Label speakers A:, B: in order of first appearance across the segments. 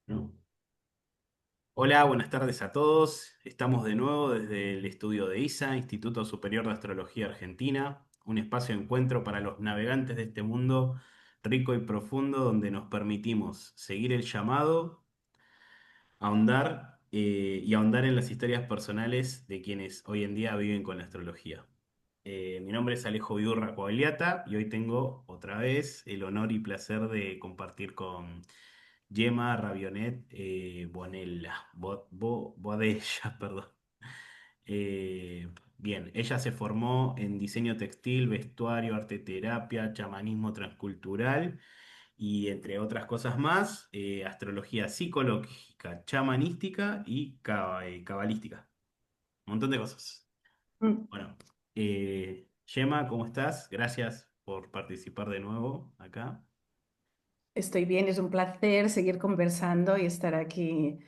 A: No. Hola, buenas tardes a todos. Estamos de nuevo desde el estudio de ISA, Instituto Superior de Astrología Argentina, un espacio de encuentro para los navegantes de este mundo rico y profundo donde nos permitimos seguir el llamado, ahondar y ahondar en las historias personales de quienes hoy en día viven con la astrología. Mi nombre es Alejo Vidurra Coagliata y hoy tengo otra vez el honor y placer de compartir con Gemma Ravionet Bonella, Boadella, perdón. Bien, ella se formó en diseño textil, vestuario, arte terapia, chamanismo transcultural y entre otras cosas más, astrología psicológica, chamanística y cabalística. Un montón de cosas.
B: Mm.
A: Bueno, Gemma, ¿cómo estás? Gracias por participar de nuevo acá.
B: Estoy bien, es un placer seguir conversando y estar aquí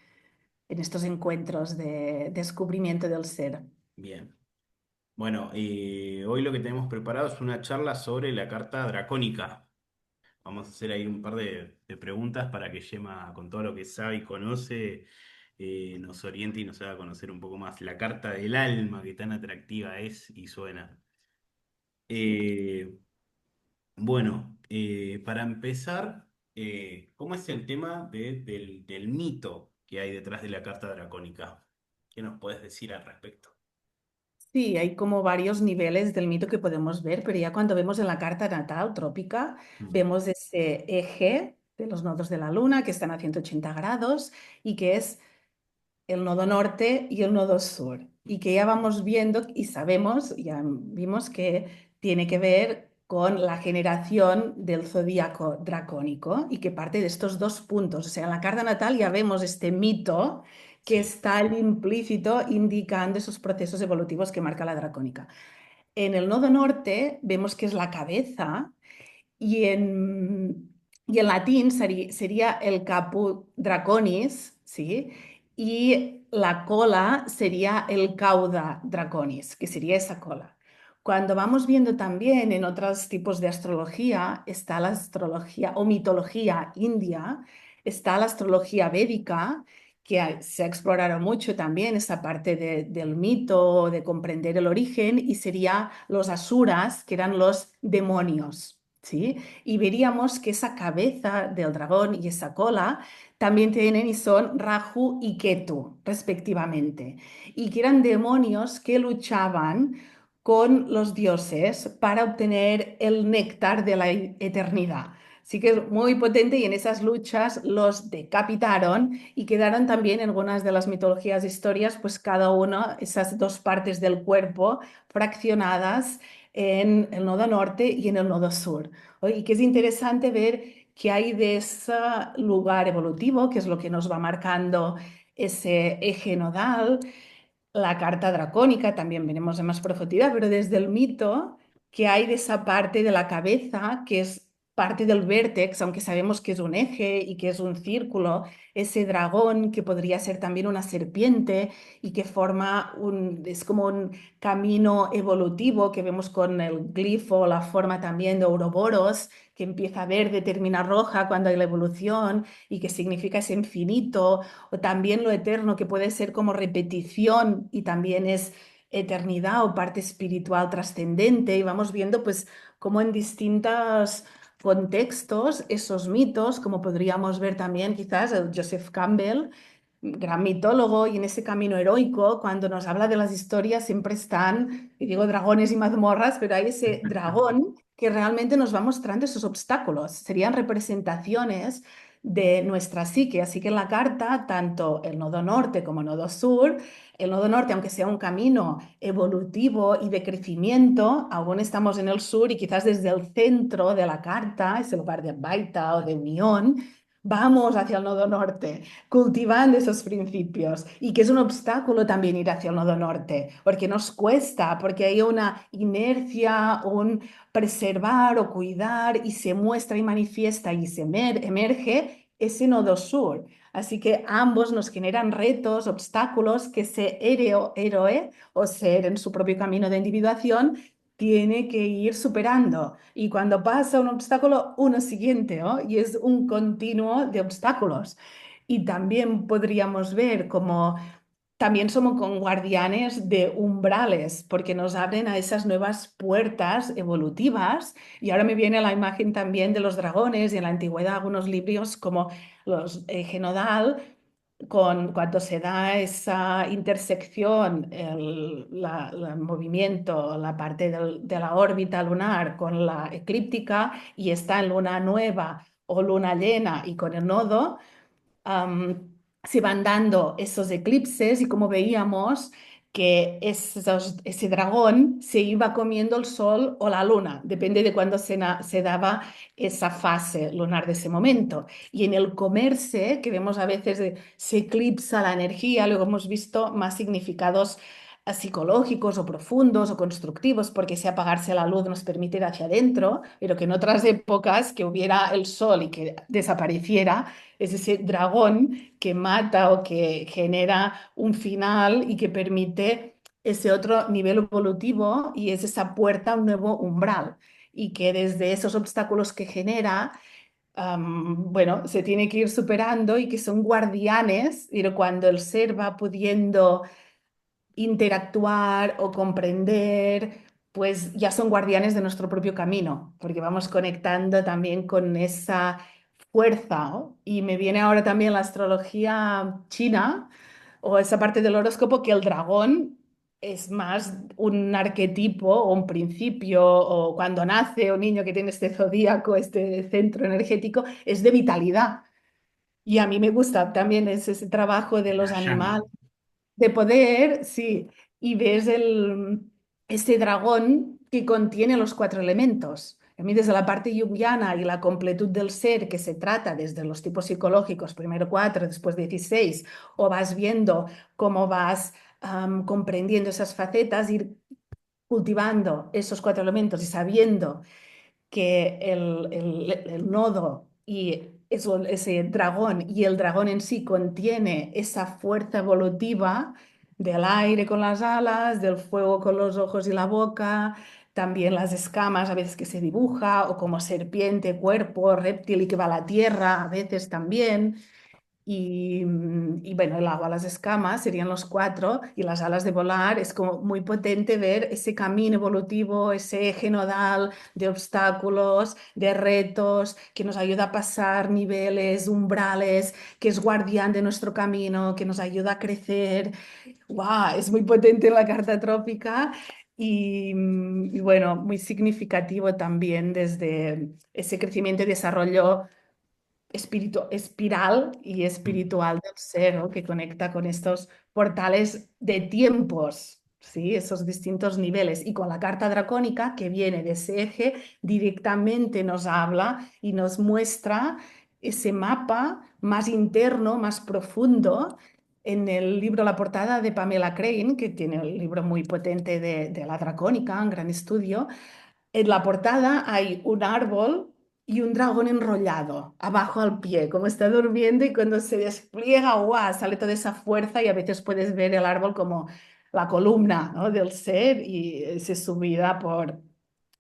B: en estos encuentros de descubrimiento del ser.
A: Bien. Bueno, hoy lo que tenemos preparado es una charla sobre la carta dracónica. Vamos a hacer ahí un par de preguntas para que Gemma, con todo lo que sabe y conoce, nos oriente y nos haga conocer un poco más la carta del alma que tan atractiva es y suena. Eh, bueno, para empezar, ¿cómo es el tema del mito que hay detrás de la carta dracónica? ¿Qué nos puedes decir al respecto?
B: Sí, hay como varios niveles del mito que podemos ver, pero ya cuando vemos en la carta natal trópica,
A: Mm.
B: vemos ese eje de los nodos de la luna que están a 180 grados y que es el nodo norte y el nodo sur. Y que ya vamos viendo y sabemos, ya vimos que tiene que ver con la generación del zodíaco dracónico y que parte de estos dos puntos. O sea, en la carta natal ya vemos este mito que
A: Sí,
B: está al implícito indicando esos procesos evolutivos que marca la dracónica. En el nodo norte vemos que es la cabeza y en latín sería el caput draconis, ¿sí? Y la cola sería el cauda draconis, que sería esa cola. Cuando vamos viendo también en otros tipos de astrología, está la astrología o mitología india, está la astrología védica, que se ha explorado mucho también esa parte del mito, de comprender el origen, y sería los asuras, que eran los demonios, ¿sí? Y veríamos que esa cabeza del dragón y esa cola también tienen y son Rahu y Ketu, respectivamente, y que eran demonios que luchaban con los dioses para obtener el néctar de la eternidad. Sí que es muy potente y en esas luchas los decapitaron y quedaron también en algunas de las mitologías e historias, pues cada una, esas dos partes del cuerpo fraccionadas en el nodo norte y en el nodo sur. Y que es interesante ver qué hay de ese lugar evolutivo, que es lo que nos va marcando ese eje nodal, la carta dracónica, también veremos en más profundidad, pero desde el mito que hay de esa parte de la cabeza, que es parte del vértex, aunque sabemos que es un eje y que es un círculo, ese dragón que podría ser también una serpiente y que forma es como un camino evolutivo que vemos con el glifo, la forma también de Ouroboros, que empieza verde, termina roja cuando hay la evolución y que significa ese infinito, o también lo eterno, que puede ser como repetición y también es eternidad o parte espiritual trascendente. Y vamos viendo pues cómo en distintos contextos esos mitos, como podríamos ver también quizás el Joseph Campbell, gran mitólogo, y en ese camino heroico, cuando nos habla de las historias, siempre están, y digo dragones y mazmorras, pero hay ese dragón que realmente nos va mostrando esos obstáculos. Serían representaciones de nuestra psique. Así que en la carta, tanto el nodo norte como el nodo sur, el nodo norte, aunque sea un camino evolutivo y de crecimiento, aún estamos en el sur y quizás desde el centro de la carta, ese lugar de Baita o de unión, vamos hacia el nodo norte, cultivando esos principios y que es un obstáculo también ir hacia el nodo norte, porque nos cuesta, porque hay una inercia, un preservar o cuidar y se muestra y manifiesta y se emerge ese nodo sur. Así que ambos nos generan retos, obstáculos que ese héroe o ser en su propio camino de individuación tiene que ir superando. Y cuando pasa un obstáculo, uno siguiente, ¿no? Y es un continuo de obstáculos. Y también podríamos ver como también somos con guardianes de umbrales, porque nos abren a esas nuevas puertas evolutivas. Y ahora me viene la imagen también de los dragones y en la antigüedad algunos libros como los Genodal, cuando se da esa intersección, el movimiento, la parte de la órbita lunar con la eclíptica y está en luna nueva o luna llena y con el nodo se van dando esos eclipses y como veíamos que ese dragón se iba comiendo el sol o la luna, depende de cuándo se daba esa fase lunar de ese momento. Y en el comerse, que vemos a veces se eclipsa la energía, luego hemos visto más significados psicológicos o profundos o constructivos, porque si apagarse la luz nos permite ir hacia adentro, pero que en otras épocas que hubiera el sol y que desapareciera, es ese dragón que mata o que genera un final y que permite ese otro nivel evolutivo y es esa puerta a un nuevo umbral. Y que desde esos obstáculos que genera, bueno, se tiene que ir superando y que son guardianes, y cuando el ser va pudiendo interactuar o comprender, pues ya son guardianes de nuestro propio camino, porque vamos conectando también con esa fuerza, ¿no? Y me viene ahora también la astrología china o esa parte del horóscopo que el dragón es más un arquetipo o un principio, o cuando nace un niño que tiene este zodíaco, este centro energético, es de vitalidad. Y a mí me gusta también ese trabajo de los
A: La
B: animales
A: yang.
B: de poder, sí, y ves ese dragón que contiene los cuatro elementos. A mí desde la parte junguiana y la completud del ser que se trata desde los tipos psicológicos, primero cuatro, después 16, o vas viendo cómo vas comprendiendo esas facetas, ir cultivando esos cuatro elementos y sabiendo que el nodo y ese dragón y el dragón en sí contiene esa fuerza evolutiva del aire con las alas, del fuego con los ojos y la boca, también las escamas a veces que se dibuja, o como serpiente, cuerpo, reptil y que va a la tierra a veces también. Y bueno, el agua, las escamas serían los cuatro y las alas de volar. Es como muy potente ver ese camino evolutivo, ese eje nodal de obstáculos, de retos, que nos ayuda a pasar niveles, umbrales, que es guardián de nuestro camino, que nos ayuda a crecer. ¡Wow! Es muy potente en la carta trópica. Y bueno, muy significativo también desde ese crecimiento y desarrollo espiral y espiritual del ser, ¿no? Que conecta con estos portales de tiempos, ¿sí? Esos distintos niveles. Y con la carta dracónica que viene de ese eje, directamente nos habla y nos muestra ese mapa más interno, más profundo. En el libro La portada de Pamela Crane, que tiene un libro muy potente de la dracónica, un gran estudio, en la portada hay un árbol y un dragón enrollado abajo al pie, como está durmiendo y cuando se despliega, ¡guau! Sale toda esa fuerza y a veces puedes ver el árbol como la columna, ¿no? del ser y esa subida por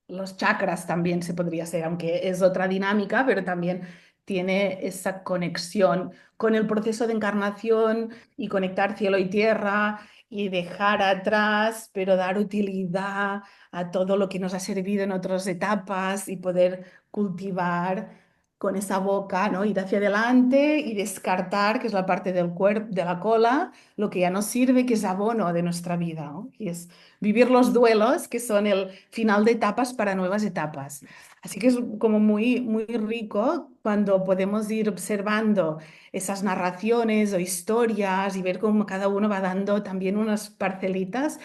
B: los chakras también se podría ser, aunque es otra dinámica, pero también tiene esa conexión con el proceso de encarnación y conectar cielo y tierra y dejar atrás, pero dar utilidad a todo lo que nos ha servido en otras etapas y poder cultivar con esa boca, ¿no? Ir hacia adelante y descartar, que es la parte del cuerpo, de la cola, lo que ya no sirve, que es abono de nuestra vida, ¿no? Y es vivir los duelos, que son el final de etapas para nuevas etapas. Así que es como muy, muy rico cuando podemos ir observando esas narraciones o historias y ver cómo cada uno va dando también unas parcelitas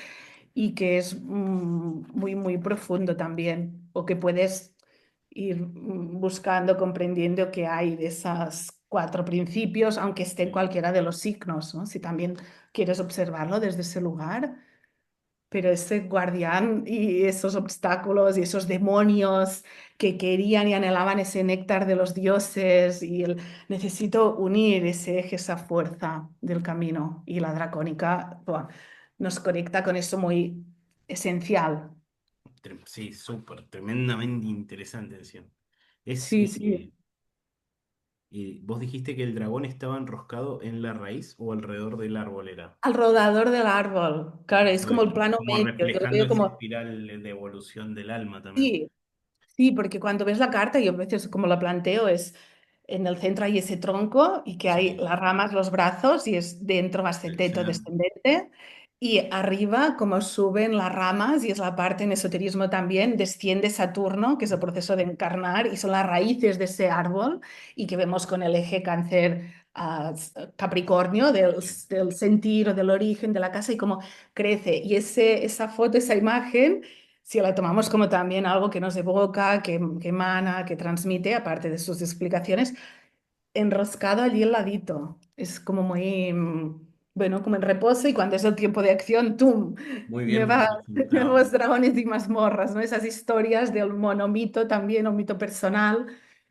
B: y que es muy, muy profundo también, o que puedes ir buscando, comprendiendo que hay de esos cuatro principios, aunque esté en cualquiera de los signos, ¿no? Si también quieres observarlo desde ese lugar, pero ese guardián y esos obstáculos y esos demonios que querían y anhelaban ese néctar de los dioses y el necesito unir ese eje, esa fuerza del camino y la dracónica buah, nos conecta con eso muy esencial.
A: Sí, súper, tremendamente interesante, decía. Es,
B: Sí, sí.
A: vos dijiste que el dragón estaba enroscado en la raíz o alrededor del árbol era.
B: Al rodador del árbol. Claro, es como el plano
A: Como
B: medio. Yo lo
A: reflejando
B: veo
A: esa
B: como,
A: espiral de evolución del alma también.
B: sí, sí, porque cuando ves la carta, yo a veces como la planteo es en el centro hay ese tronco y que hay
A: Sí,
B: las ramas, los brazos y es dentro
A: el
B: ascendente o
A: ser.
B: descendente y arriba como suben las ramas y es la parte en esoterismo también, desciende Saturno, que es el proceso de encarnar y son las raíces de ese árbol y que vemos con el eje cáncer Capricornio del sentir o del origen de la casa y cómo crece. Y esa foto, esa imagen si la tomamos como también algo que nos evoca, que emana, que transmite, aparte de sus explicaciones, enroscado allí al ladito. Es como muy, bueno, como en reposo y cuando es el tiempo de acción, ¡tum!
A: Muy bien
B: Nuevas,
A: representado.
B: nuevos dragones y mazmorras, ¿no? Esas historias del monomito también, un mito personal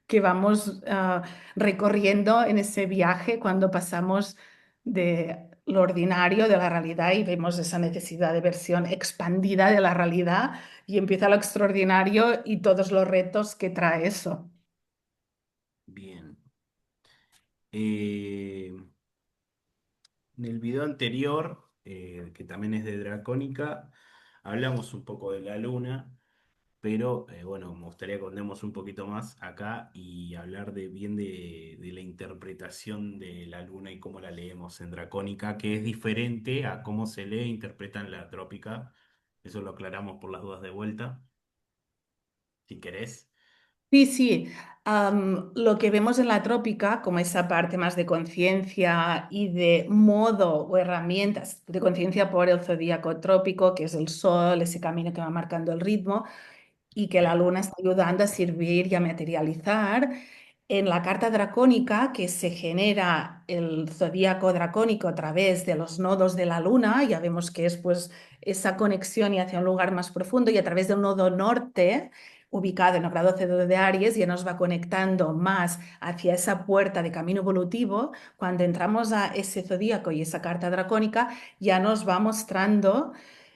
B: que vamos recorriendo en ese viaje cuando pasamos de lo ordinario de la realidad y vemos esa necesidad de versión expandida de la realidad y empieza lo extraordinario y todos los retos que trae eso.
A: Bien. Eh, en el video anterior, que también es de Dracónica, hablamos un poco de la luna, pero bueno, me gustaría que andemos un poquito más acá y hablar de la interpretación de la luna y cómo la leemos en Dracónica, que es diferente a cómo se lee e interpreta en la trópica. Eso lo aclaramos por las dudas de vuelta, si querés.
B: Sí, sí. Lo que vemos en la trópica, como esa parte más de conciencia y de modo o herramientas de conciencia por el zodíaco trópico, que es el sol, ese camino que va marcando el ritmo, y que la
A: Sí,
B: luna está ayudando a servir y a materializar. En la carta dracónica, que se genera el zodíaco dracónico a través de los nodos de la luna, ya vemos que es pues esa conexión y hacia un lugar más profundo, y a través del nodo norte, ubicado en el grado cero de Aries, ya nos va conectando más hacia esa puerta de camino evolutivo. Cuando entramos a ese zodíaco y esa carta dracónica, ya nos va mostrando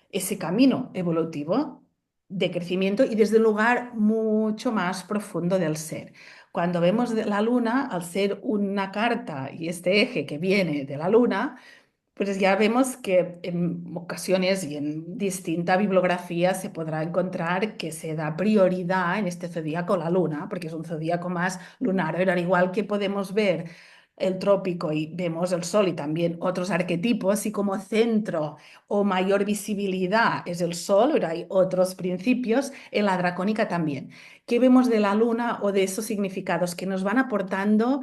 B: ese camino evolutivo de crecimiento y desde un lugar mucho más profundo del ser. Cuando vemos la luna, al ser una carta y este eje que viene de la luna, pues ya vemos que en ocasiones y en distinta bibliografía se podrá encontrar que se da prioridad en este zodíaco a la luna, porque es un zodíaco más lunar, pero al igual que podemos ver el trópico y vemos el sol y también otros arquetipos, y como centro o mayor visibilidad es el sol, pero hay otros principios, en la dracónica también. ¿Qué vemos de la luna o de esos significados que nos van aportando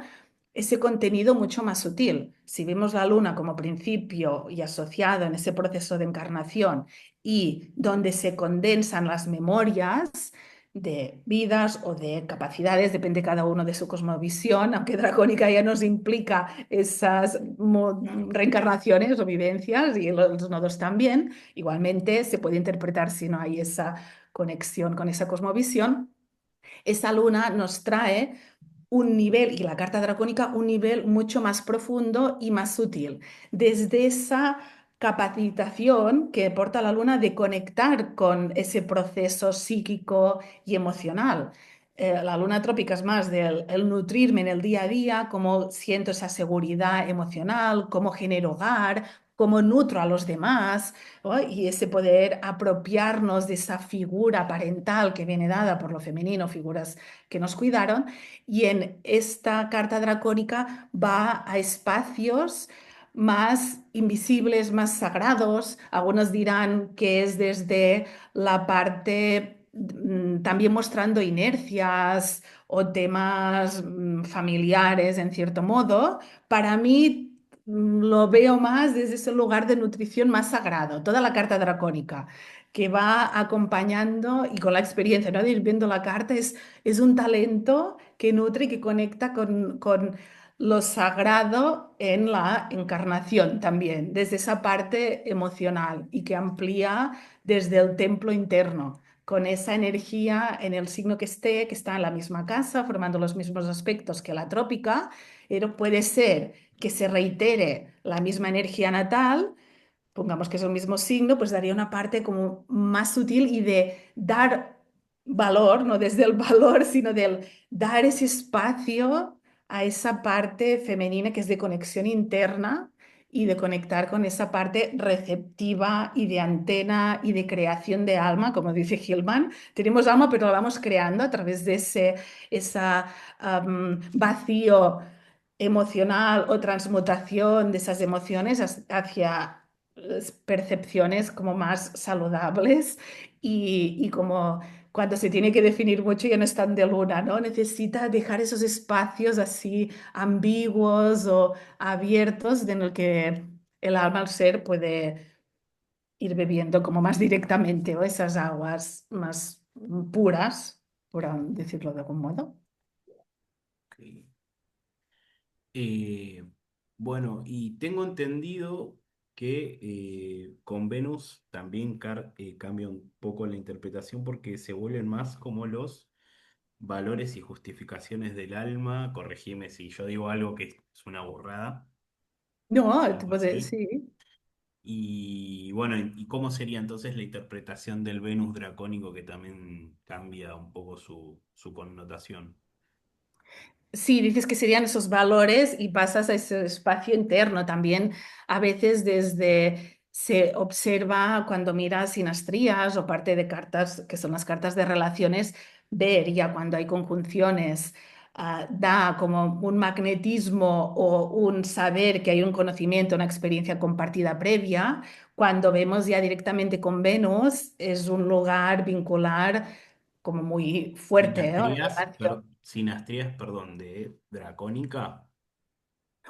B: ese contenido mucho más sutil? Si vemos la luna como principio y asociado en ese proceso de encarnación y donde se condensan las memorias de vidas o de capacidades, depende cada uno de su cosmovisión, aunque dracónica ya nos implica esas
A: claro.
B: reencarnaciones o vivencias y los nodos también, igualmente se puede interpretar si no hay esa conexión con esa cosmovisión. Esa luna nos trae un nivel, y la carta dracónica, un nivel mucho más profundo y más sutil. Desde esa capacitación que aporta la luna de conectar con ese proceso psíquico y emocional. La luna trópica es más del el nutrirme en el día a día, cómo siento esa seguridad emocional, cómo genero hogar, cómo nutro a los demás, ¿no? Y ese poder apropiarnos de esa figura parental que viene dada por lo femenino, figuras que nos cuidaron, y en esta carta dracónica va a espacios más invisibles, más sagrados. Algunos dirán que es desde la parte también mostrando inercias o temas familiares en cierto modo. Para mí lo veo más desde ese lugar de nutrición más sagrado, toda la carta dracónica que va acompañando y con la experiencia, ¿no? De ir viendo la carta es un talento que nutre y que conecta con lo sagrado en la encarnación también, desde esa parte emocional y que amplía desde el templo interno, con esa energía en el signo que esté, que está en la misma casa, formando los mismos aspectos que la trópica, pero puede ser que se reitere la misma energía natal, pongamos que es el mismo signo, pues daría una parte como más sutil y de dar valor, no desde el valor, sino del dar ese espacio a esa parte femenina que es de conexión interna y de conectar con esa parte receptiva y de antena y de creación de alma, como dice Hillman. Tenemos alma, pero la vamos creando a través de esa vacío emocional o transmutación de esas emociones hacia percepciones como más saludables y como cuando se tiene que definir mucho ya no es tan de luna, ¿no? Necesita dejar esos espacios así ambiguos o abiertos en el que el alma, al ser, puede ir bebiendo como más directamente o esas aguas más puras, por decirlo de algún modo.
A: Ok. Eh, bueno, y tengo entendido que con Venus también cambia un poco la interpretación porque se vuelven más como los valores y justificaciones del alma. Corregime si yo digo algo que es una burrada,
B: No,
A: algo así.
B: sí.
A: Y bueno, ¿y cómo sería entonces la interpretación del Venus dracónico que también cambia un poco su connotación?
B: Sí, dices que serían esos valores y pasas a ese espacio interno. También a veces desde se observa cuando miras sinastrías o parte de cartas, que son las cartas de relaciones, ver ya cuando hay conjunciones, da como un magnetismo o un saber que hay un conocimiento, una experiencia compartida previa. Cuando vemos ya directamente con Venus, es un lugar vincular como muy fuerte, ¿no? En relación.
A: Sinastrías, perdón, de dracónica.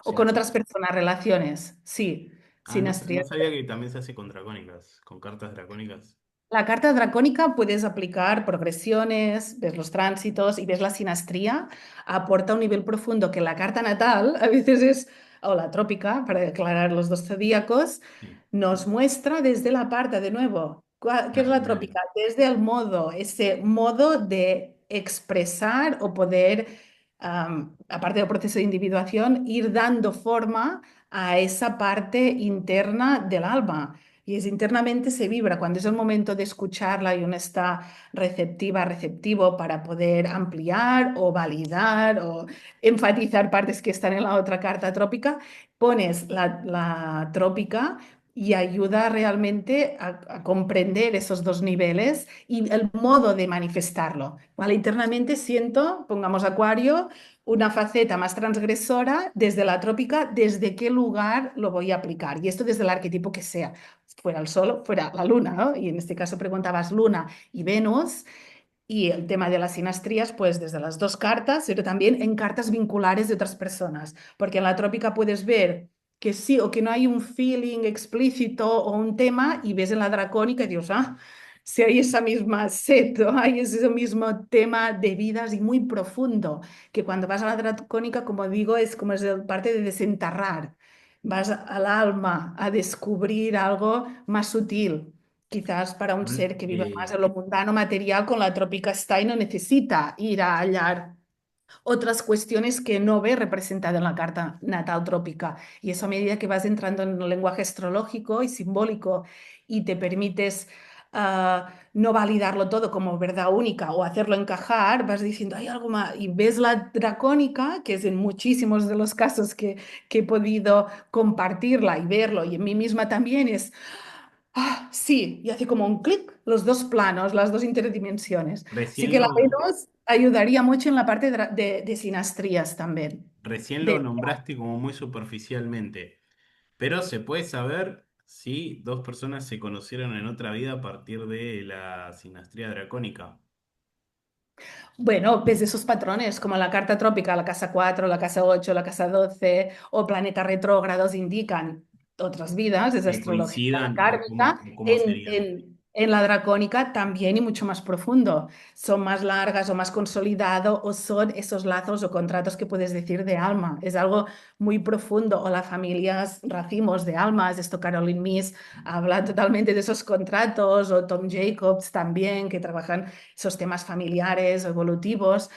B: O
A: Se
B: con
A: hace.
B: otras personas, relaciones, sí,
A: Ah, no, no
B: sinastría.
A: sabía que también se hace con dracónicas, con cartas dracónicas.
B: La carta dracónica puedes aplicar progresiones, ves los tránsitos y ves la sinastría, aporta un nivel profundo que la carta natal a veces es, o la trópica, para declarar los dos zodíacos,
A: Sí.
B: nos muestra desde la parte, de nuevo, ¿qué es la
A: Terrenal.
B: trópica? Desde el modo, ese modo de expresar o poder, aparte del proceso de individuación, ir dando forma a esa parte interna del alma. Y es internamente se vibra cuando es el momento de escucharla y uno está receptiva, receptivo para poder ampliar o validar o enfatizar partes que están en la otra carta trópica, pones la trópica y ayuda realmente a comprender esos dos niveles y el modo de manifestarlo. ¿Vale? Internamente siento, pongamos Acuario, una faceta más transgresora desde la trópica, desde qué lugar lo voy a aplicar. Y esto desde el arquetipo que sea, fuera el Sol, fuera la Luna, ¿no? Y en este caso preguntabas Luna y Venus. Y el tema de las sinastrías, pues desde las dos cartas, pero también en cartas vinculares de otras personas, porque en la trópica puedes ver que sí o que no hay un feeling explícito o un tema y ves en la dracónica y dices, si hay esa misma sed, ¿no? Hay ese mismo tema de vidas y muy profundo, que cuando vas a la dracónica, como digo, es como es parte de desenterrar, vas al alma a descubrir algo más sutil. Quizás para un ser que vive más
A: Eh,
B: en lo mundano material, con la trópica está y no necesita ir a hallar otras cuestiones que no ve representadas en la carta natal trópica. Y eso a medida que vas entrando en el lenguaje astrológico y simbólico y te permites no validarlo todo como verdad única o hacerlo encajar, vas diciendo, hay algo más. Y ves la dracónica, que es en muchísimos de los casos que he podido compartirla y verlo, y en mí misma también es... sí, y hace como un clic los dos planos, las dos interdimensiones. Así
A: recién
B: que la
A: lo,
B: Venus ayudaría mucho en la parte de sinastrías también.
A: recién lo
B: De,
A: nombraste como muy superficialmente, pero se puede saber si dos personas se conocieron en otra vida a partir de la sinastría dracónica.
B: bueno, ves esos patrones como la carta trópica, la casa 4, la casa 8, la casa 12 o planetas retrógrados indican otras vidas, es
A: Que
B: astrología
A: coincidan
B: kármica,
A: o cómo serían.
B: en la dracónica también y mucho más profundo. Son más largas o más consolidado o son esos lazos o contratos que puedes decir de alma. Es algo muy profundo. O las familias, racimos de almas, esto Caroline Myss habla totalmente de esos contratos o Tom Jacobs también, que trabajan esos temas familiares o evolutivos.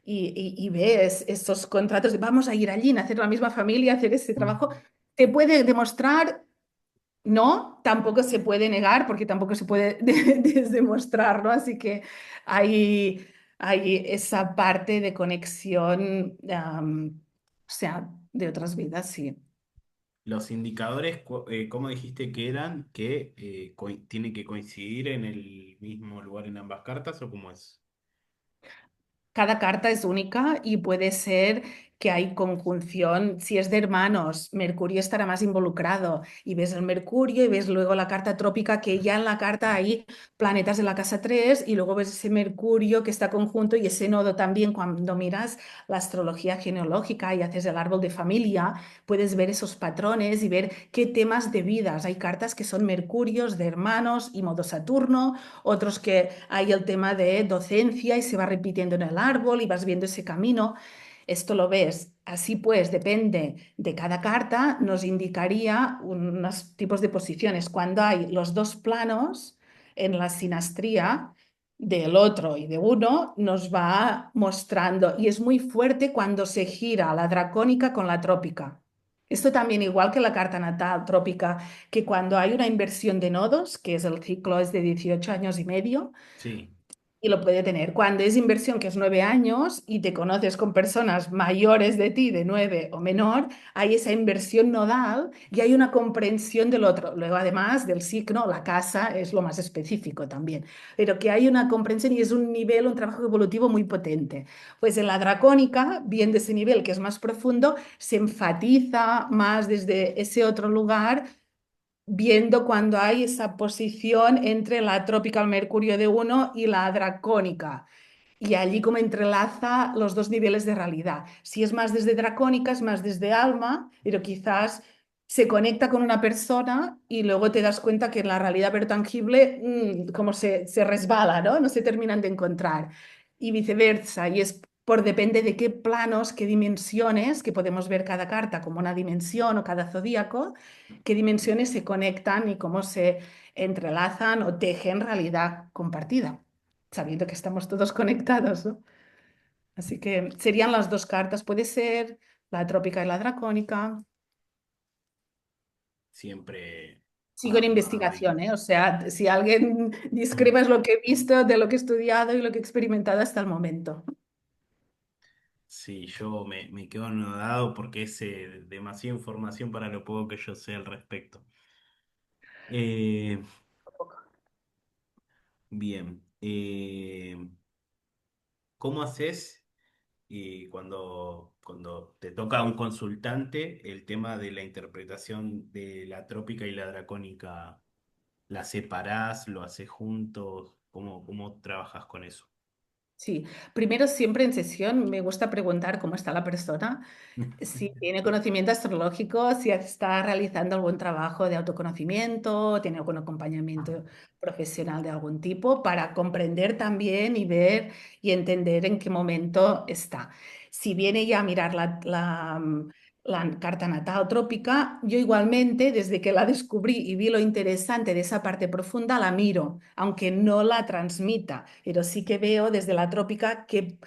B: Y ves estos contratos de vamos a ir allí, nacer en la misma familia, hacer ese trabajo,
A: Mm.
B: te puede demostrar, no, tampoco se puede negar porque tampoco se puede demostrar, ¿no? Así que hay esa parte de conexión O sea, de otras vidas, sí.
A: Los indicadores, ¿cómo dijiste que eran? ¿Que tienen que coincidir en el mismo lugar en ambas cartas o cómo es?
B: Cada carta es única y puede ser que hay conjunción. Si es de hermanos, Mercurio estará más involucrado y ves el Mercurio y ves luego la carta trópica, que ya en la carta hay planetas de la casa 3 y luego ves ese Mercurio que está conjunto y ese nodo también. Cuando miras la astrología genealógica y haces el árbol de familia, puedes ver esos patrones y ver qué temas de vidas. Hay cartas que son Mercurios de hermanos y modo Saturno, otros que hay el tema de docencia y se va repitiendo en el árbol y vas viendo ese camino. Esto lo ves. Así pues, depende de cada carta, nos indicaría unos tipos de posiciones. Cuando hay los dos planos en la sinastría del otro y de uno, nos va mostrando. Y es muy fuerte cuando se gira la dracónica con la trópica. Esto también igual que la carta natal trópica, que cuando hay una inversión de nodos, que es el ciclo es de 18 años y medio,
A: Sí,
B: y lo puede tener. Cuando es inversión, que es 9 años, y te conoces con personas mayores de ti, de 9 o menor, hay esa inversión nodal y hay una comprensión del otro. Luego, además del signo, la casa es lo más específico también, pero que hay una comprensión y es un nivel, un trabajo evolutivo muy potente. Pues en la dracónica, viendo ese nivel que es más profundo, se enfatiza más desde ese otro lugar viendo cuando hay esa posición entre la tropical Mercurio de uno y la dracónica. Y allí como entrelaza los dos niveles de realidad. Si es más desde dracónica, es más desde alma, pero quizás se conecta con una persona y luego te das cuenta que en la realidad pero tangible, como se resbala, ¿no? No se terminan de encontrar. Y viceversa. Y es por depende de qué planos, qué dimensiones, que podemos ver cada carta como una dimensión o cada zodíaco, qué dimensiones se conectan y cómo se entrelazan o tejen realidad compartida, sabiendo que estamos todos conectados, ¿no? Así que serían las dos cartas, puede ser la trópica y la dracónica.
A: siempre
B: Sigo en
A: va bien.
B: investigación, ¿eh? O sea, si alguien discrepa es lo que he visto, de lo que he estudiado y lo que he experimentado hasta el momento.
A: Sí, yo me quedo anodado porque es demasiada información para lo poco que yo sé al respecto. Eh, bien, ¿cómo haces cuando te toca a un consultante el tema de la interpretación de la trópica y la dracónica? ¿La separás? ¿Lo haces juntos? ¿Cómo trabajas con eso?
B: Sí, primero siempre en sesión me gusta preguntar cómo está la persona, si tiene conocimiento astrológico, si está realizando algún trabajo de autoconocimiento, tiene algún acompañamiento profesional de algún tipo, para comprender también y ver y entender en qué momento está. Si viene ya a mirar la carta natal trópica, yo igualmente, desde que la descubrí y vi lo interesante de esa parte profunda, la miro, aunque no la transmita, pero sí que veo desde la trópica qué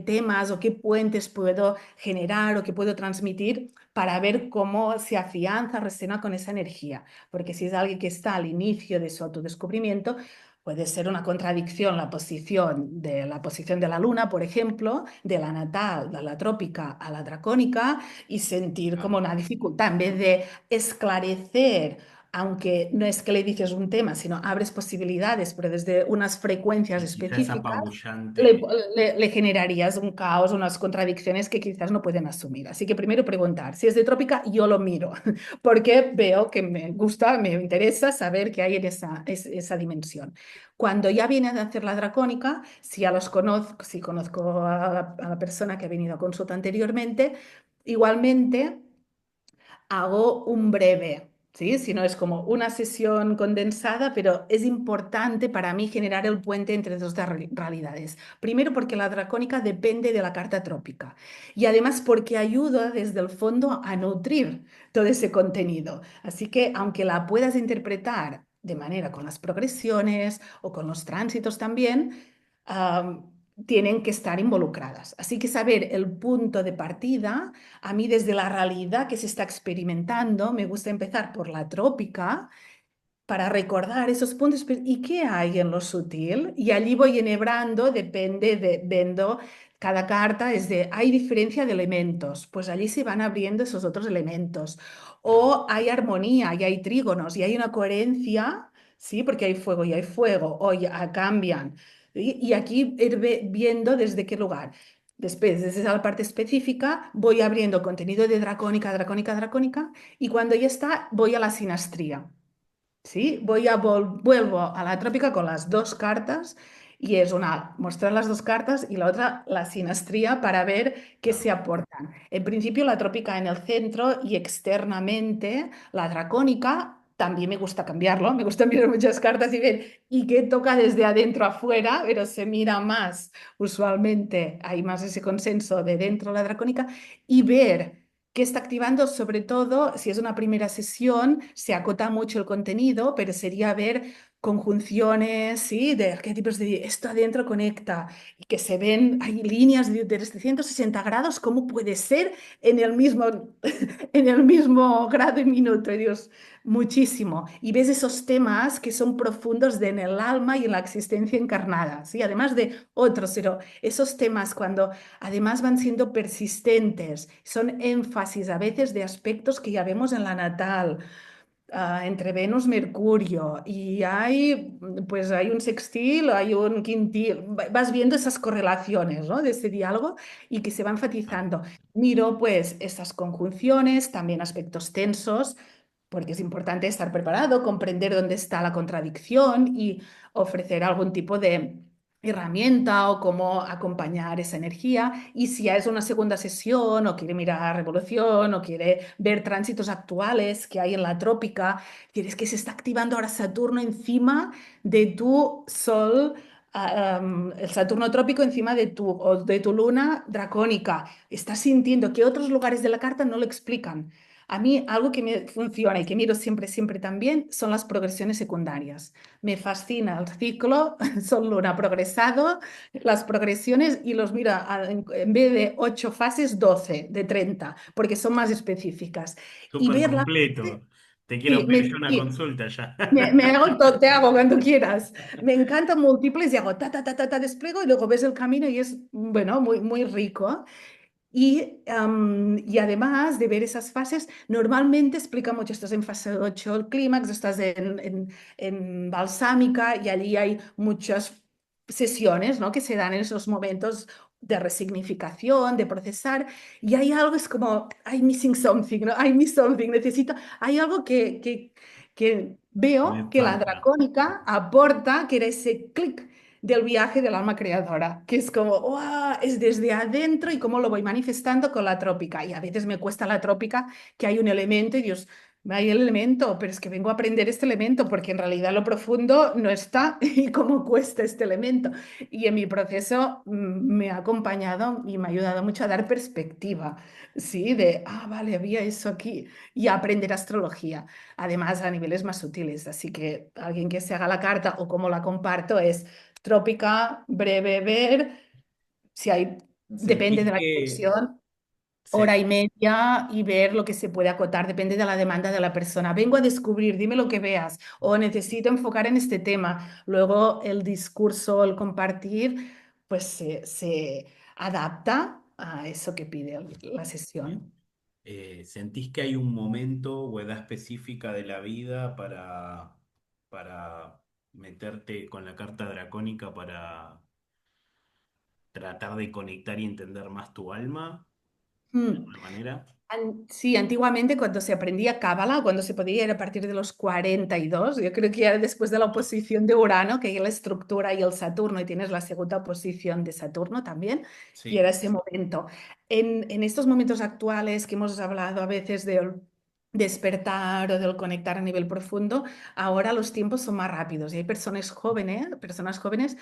B: temas o qué puentes puedo generar o que puedo transmitir para ver cómo se afianza, resuena con esa energía. Porque si es alguien que está al inicio de su autodescubrimiento, puede ser una contradicción la posición de la luna, por ejemplo, de la natal, de la trópica a la dracónica, y sentir como
A: Claro.
B: una dificultad en vez de esclarecer. Aunque no es que le dices un tema, sino abres posibilidades, pero desde unas frecuencias
A: Y quizás
B: específicas, le,
A: apabullante.
B: le generarías un caos, unas contradicciones que quizás no pueden asumir. Así que primero preguntar, si es de trópica, yo lo miro, porque veo que me gusta, me interesa saber qué hay en esa dimensión. Cuando ya viene a hacer la dracónica, si ya los conozco, si conozco a la persona que ha venido a consulta anteriormente, igualmente hago un breve, ¿sí? Si no es como una sesión condensada, pero es importante para mí generar el puente entre dos realidades. Primero porque la dracónica depende de la carta trópica y además porque ayuda desde el fondo a nutrir todo ese contenido. Así que aunque la puedas interpretar de manera con las progresiones o con los tránsitos también, tienen que estar involucradas. Así que saber el punto de partida, a mí desde la realidad que se está experimentando, me gusta empezar por la trópica para recordar esos puntos. ¿Y qué hay en lo sutil? Y allí voy enhebrando, depende de, viendo Cada carta es de, hay diferencia de elementos, pues allí se van abriendo esos otros elementos. O hay armonía y hay trígonos y hay una coherencia, ¿sí? Porque hay fuego y hay fuego, o ya cambian. Y aquí ir viendo desde qué lugar. Después, desde la parte específica, voy abriendo contenido de dracónica, dracónica, dracónica, y cuando ya está, voy a la sinastría. ¿Sí? Vuelvo a la trópica con las dos cartas y es una mostrar las dos cartas y la otra la sinastría para ver qué se
A: Claro.
B: aportan. En principio la trópica en el centro y externamente la dracónica. También me gusta cambiarlo, me gusta mirar muchas cartas y ver y qué toca desde adentro afuera, pero se mira más, usualmente hay más ese consenso de dentro la dracónica y ver que está activando, sobre todo, si es una primera sesión, se acota mucho el contenido, pero sería ver conjunciones, ¿sí? De arquetipos de esto adentro conecta y que se ven, hay líneas de 360 grados, ¿cómo puede ser en el mismo, en el mismo grado y minuto? Y Dios, muchísimo. Y ves esos temas que son profundos en el alma y en la existencia encarnada, ¿sí? Además de otros, pero esos temas cuando además van siendo persistentes, son énfasis a veces de aspectos que ya vemos en la natal, entre Venus, Mercurio, y hay, pues hay un sextil, hay un quintil, vas viendo esas correlaciones, ¿no? De ese diálogo y que se va
A: Claro.
B: enfatizando. Miro pues estas conjunciones, también aspectos tensos, porque es importante estar preparado, comprender dónde está la contradicción y ofrecer algún tipo de herramienta o cómo acompañar esa energía. Y si ya es una segunda sesión o quiere mirar revolución o quiere ver tránsitos actuales que hay en la trópica, tienes que se está activando ahora Saturno encima de tu Sol. El Saturno trópico encima de o de tu luna dracónica. Estás sintiendo que otros lugares de la carta no lo explican. A mí algo que me funciona y que miro siempre, siempre también son las progresiones secundarias. Me fascina el ciclo, son luna progresado, las progresiones y los miro en vez de 8 fases, 12 de 30 porque son más específicas. Y
A: Súper
B: ver la
A: completo. Te quiero
B: sí,
A: pedir yo una consulta ya.
B: me hago te hago cuando quieras. Me encantan múltiples y hago ta, ta, ta, ta, ta, despliego y luego ves el camino y es, bueno, muy, muy rico. Y además de ver esas fases, normalmente explica mucho, estás en fase 8 el clímax, estás en balsámica y allí hay muchas sesiones, ¿no? Que se dan en esos momentos de resignificación, de procesar, y hay algo, es como, I'm missing something, ¿no? I miss something, necesito, hay algo que
A: Me
B: veo que la
A: falta.
B: dracónica aporta, que era ese clic del viaje del alma creadora, que es como, ¡wow! Es desde adentro y cómo lo voy manifestando con la trópica. Y a veces me cuesta la trópica, que hay un elemento y Dios, hay el elemento, pero es que vengo a aprender este elemento porque en realidad lo profundo no está y cómo cuesta este elemento. Y en mi proceso me ha acompañado y me ha ayudado mucho a dar perspectiva, ¿sí? De, vale, había eso aquí y a aprender astrología, además a niveles más sutiles. Así que alguien que se haga la carta o cómo la comparto es trópica, breve ver, si hay, depende
A: ¿Sentís
B: de la
A: que
B: conexión, hora
A: se,
B: y media y ver lo que se puede acotar, depende de la demanda de la persona. Vengo a descubrir, dime lo que veas, o necesito enfocar en este tema. Luego el discurso, el compartir, pues se adapta a eso que pide la
A: bien,
B: sesión.
A: sentís que hay un momento o edad específica de la vida para meterte con la carta dracónica para tratar de conectar y entender más tu alma de
B: Mm.
A: alguna manera?
B: Sí, antiguamente cuando se aprendía cábala, cuando se podía ir a partir de los 42, yo creo que ya después de la oposición de Urano, que hay la estructura y el Saturno, y tienes la segunda oposición de Saturno también, y era
A: Sí,
B: ese momento. En estos momentos actuales que hemos hablado a veces del despertar o del conectar a nivel profundo, ahora los tiempos son más rápidos y hay personas jóvenes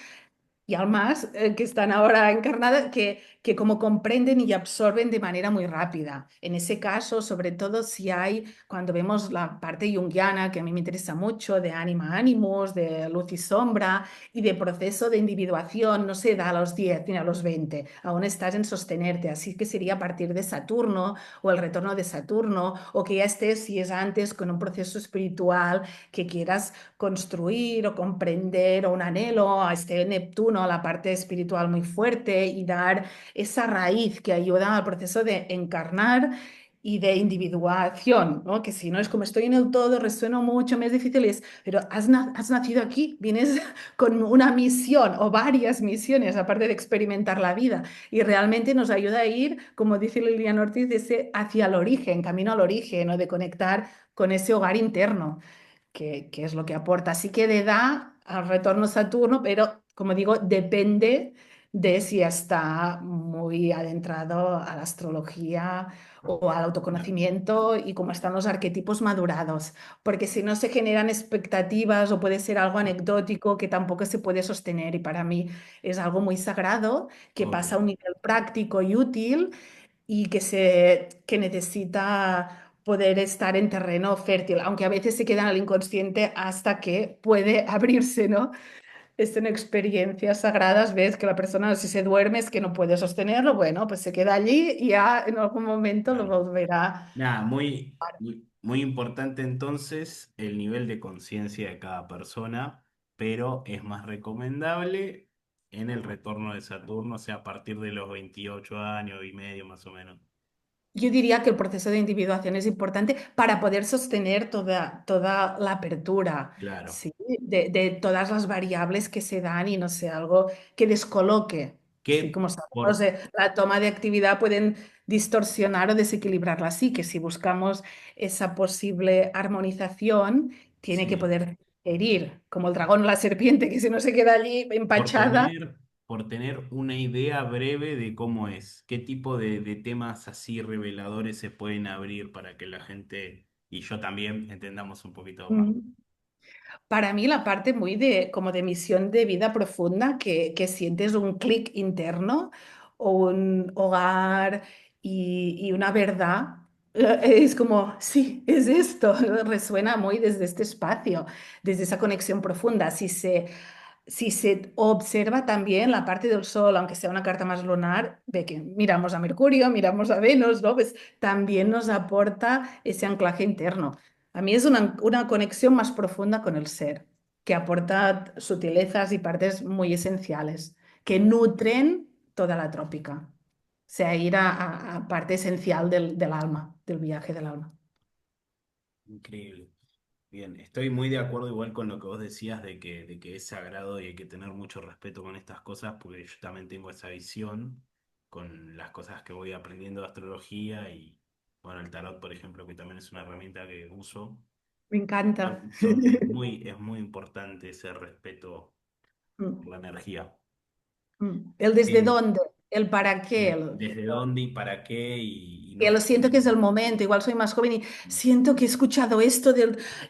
B: y almas que están ahora encarnadas que como comprenden y absorben de manera muy rápida. En ese caso, sobre todo si hay, cuando vemos la parte junguiana, que a mí me interesa mucho, de ánima animus, de luz y sombra, y de proceso de individuación, no se da a los 10 ni a los 20, aún estás en sostenerte, así que sería a partir de Saturno o el retorno de Saturno, o que ya estés, si es antes, con un proceso espiritual que quieras construir o comprender o un anhelo a este Neptuno Saturno, la parte espiritual muy fuerte y dar esa raíz que ayuda al proceso de encarnar y de individuación, ¿no? Que si no es como estoy en el todo, resueno mucho, me es difícil, pero has nacido aquí, vienes con una misión o varias misiones, aparte de experimentar la vida, y realmente nos ayuda a ir, como dice Liliana Ortiz, hacia el origen, camino al origen, o de conectar con ese hogar interno que es lo que aporta. Así que le da al retorno Saturno, pero como digo, depende de si está muy adentrado a la astrología o al
A: Claro,
B: autoconocimiento y cómo están los arquetipos madurados, porque si no se generan expectativas o puede ser algo anecdótico que tampoco se puede sostener y para mí es algo muy sagrado que pasa a
A: obvio.
B: un nivel práctico y útil y que necesita poder estar en terreno fértil, aunque a veces se queda en el inconsciente hasta que puede abrirse, ¿no? En experiencias sagradas, ves que la persona si se duerme es que no puede sostenerlo, bueno, pues se queda allí y ya en algún momento lo
A: Claro.
B: volverá.
A: Nada, muy importante entonces el nivel de conciencia de cada persona, pero es más recomendable en el retorno de Saturno, o sea, a partir de los 28 años y medio más o menos.
B: Yo diría que el proceso de individuación es importante para poder sostener toda la apertura,
A: Claro.
B: ¿sí? De todas las variables que se dan y no sea algo que descoloque. Sí,
A: Que
B: como sabemos,
A: por,
B: la toma de actividad pueden distorsionar o desequilibrarla así, que si buscamos esa posible armonización, tiene que
A: sí.
B: poder herir, como el dragón o la serpiente, que si no se queda allí
A: por
B: empachada.
A: tener, por tener una idea breve de cómo es, qué tipo de temas así reveladores se pueden abrir para que la gente y yo también entendamos un poquito más.
B: Mm. Para mí la parte muy de como de misión de vida profunda, que sientes un clic interno o un hogar y una verdad, es como, sí, es esto, resuena muy desde este espacio, desde esa conexión profunda. Si se observa también la parte del Sol, aunque sea una carta más lunar, de que miramos a Mercurio, miramos a Venus, ¿no? Pues también nos aporta ese anclaje interno. A mí es una conexión más profunda con el ser, que aporta sutilezas y partes muy esenciales, que nutren toda la trópica. O sea, ir a parte esencial del alma, del viaje del alma.
A: Increíble. Bien, estoy muy de acuerdo igual con lo que vos decías de que es sagrado y hay que tener mucho respeto con estas cosas, porque yo también tengo esa visión con las cosas que voy aprendiendo de astrología y, bueno, el tarot, por ejemplo, que también es una herramienta que uso.
B: Me encanta.
A: Es muy importante ese respeto por
B: Mm,
A: la energía.
B: El desde
A: Eh,
B: dónde, el para qué,
A: Desde dónde y para qué y
B: que
A: no.
B: lo siento que es el momento, igual soy más joven y siento que he escuchado esto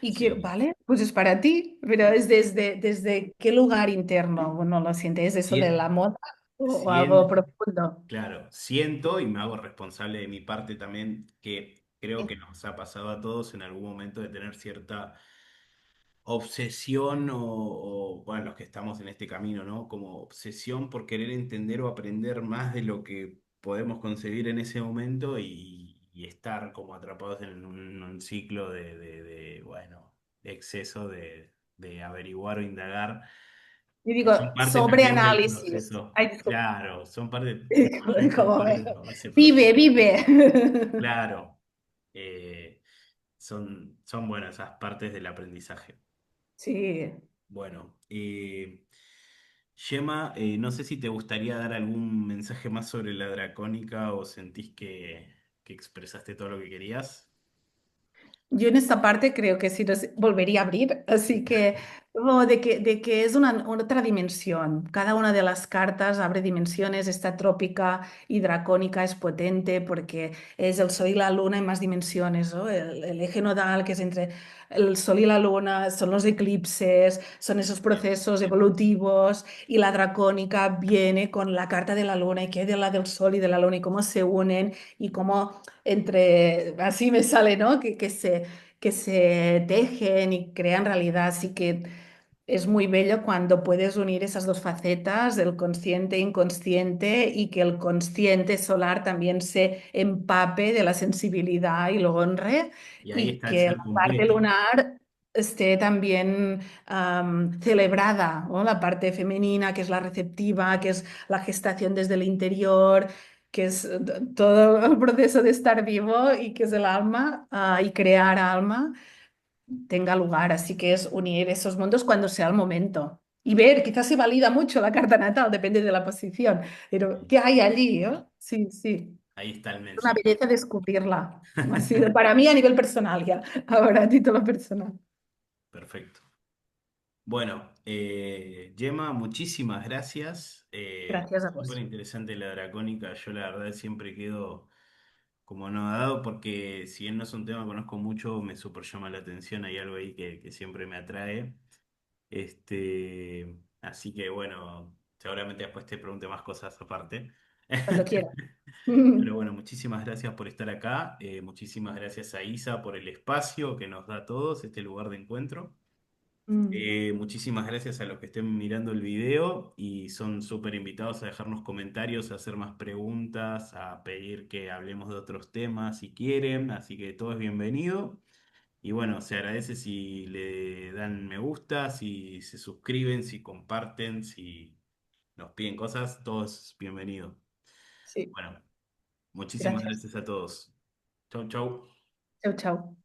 B: y quiero,
A: Sí.
B: vale, pues es para ti, pero es desde qué lugar interno, no lo sientes, es eso de
A: Sien-
B: la moda o algo
A: sien-
B: profundo.
A: claro, siento y me hago responsable de mi parte también que creo que nos ha pasado a todos en algún momento de tener cierta obsesión bueno, los que estamos en este camino, ¿no? Como obsesión por querer entender o aprender más de lo que podemos concebir en ese momento y estar como atrapados en un ciclo bueno, de exceso de averiguar o indagar.
B: Y
A: Que
B: digo,
A: son parte también del
B: sobreanálisis.
A: proceso.
B: Ay, disculpa.
A: Claro, son parte, también son
B: Como,
A: parte de ese
B: vive,
A: proceso.
B: vive.
A: Claro, eh, son buenas esas partes del aprendizaje.
B: Sí.
A: Bueno, Gemma, no sé si te gustaría dar algún mensaje más sobre la dracónica o sentís que expresaste todo lo que querías.
B: Yo en esta parte creo que sí nos volvería a abrir, así que de que es una otra dimensión. Cada una de las cartas abre dimensiones. Esta trópica y dracónica es potente porque es el Sol y la Luna en más dimensiones, ¿no? El eje nodal que es entre el Sol y la Luna, son los eclipses, son esos
A: Bien,
B: procesos evolutivos y la dracónica viene con la carta de la Luna y que de la del Sol y de la Luna y cómo se unen y cómo así me sale, ¿no? Que se tejen y crean realidad. Así que es muy bello cuando puedes unir esas dos facetas, del consciente e inconsciente, y que el consciente solar también se empape de la sensibilidad y lo honre,
A: y ahí
B: y
A: está el
B: que
A: ser
B: la parte
A: completo.
B: lunar. esté también celebrada, ¿no? La parte femenina, que es la receptiva, que es la gestación desde el interior, que es todo el proceso de estar vivo y que es el alma, y crear alma, tenga lugar. Así que es unir esos mundos cuando sea el momento. Y ver, quizás se valida mucho la carta natal, depende de la posición, pero ¿qué hay allí? ¿No? Sí, sí.
A: Ahí está el
B: Una
A: mensaje.
B: belleza descubrirla. Ha sido para mí a nivel personal ya, ahora a título personal.
A: Perfecto. Bueno, Gemma, muchísimas gracias.
B: Gracias a
A: Súper
B: vos.
A: interesante la dracónica. Yo la verdad siempre quedo como anodado porque si bien no es un tema que conozco mucho, me súper llama la atención. Hay algo ahí que siempre me atrae. Así que bueno, seguramente después te pregunte más cosas aparte.
B: Cuando quiera.
A: Pero bueno, muchísimas gracias por estar acá. Muchísimas gracias a Isa por el espacio que nos da a todos, este lugar de encuentro.
B: Mm.
A: Muchísimas gracias a los que estén mirando el video y son súper invitados a dejarnos comentarios, a hacer más preguntas, a pedir que hablemos de otros temas si quieren, así que todo es bienvenido. Y bueno, se agradece si le dan me gusta, si se suscriben, si comparten, si nos piden cosas, todo es bienvenido.
B: Sí,
A: Bueno, muchísimas
B: gracias.
A: gracias a todos. Chau, chau.
B: Chau, chau.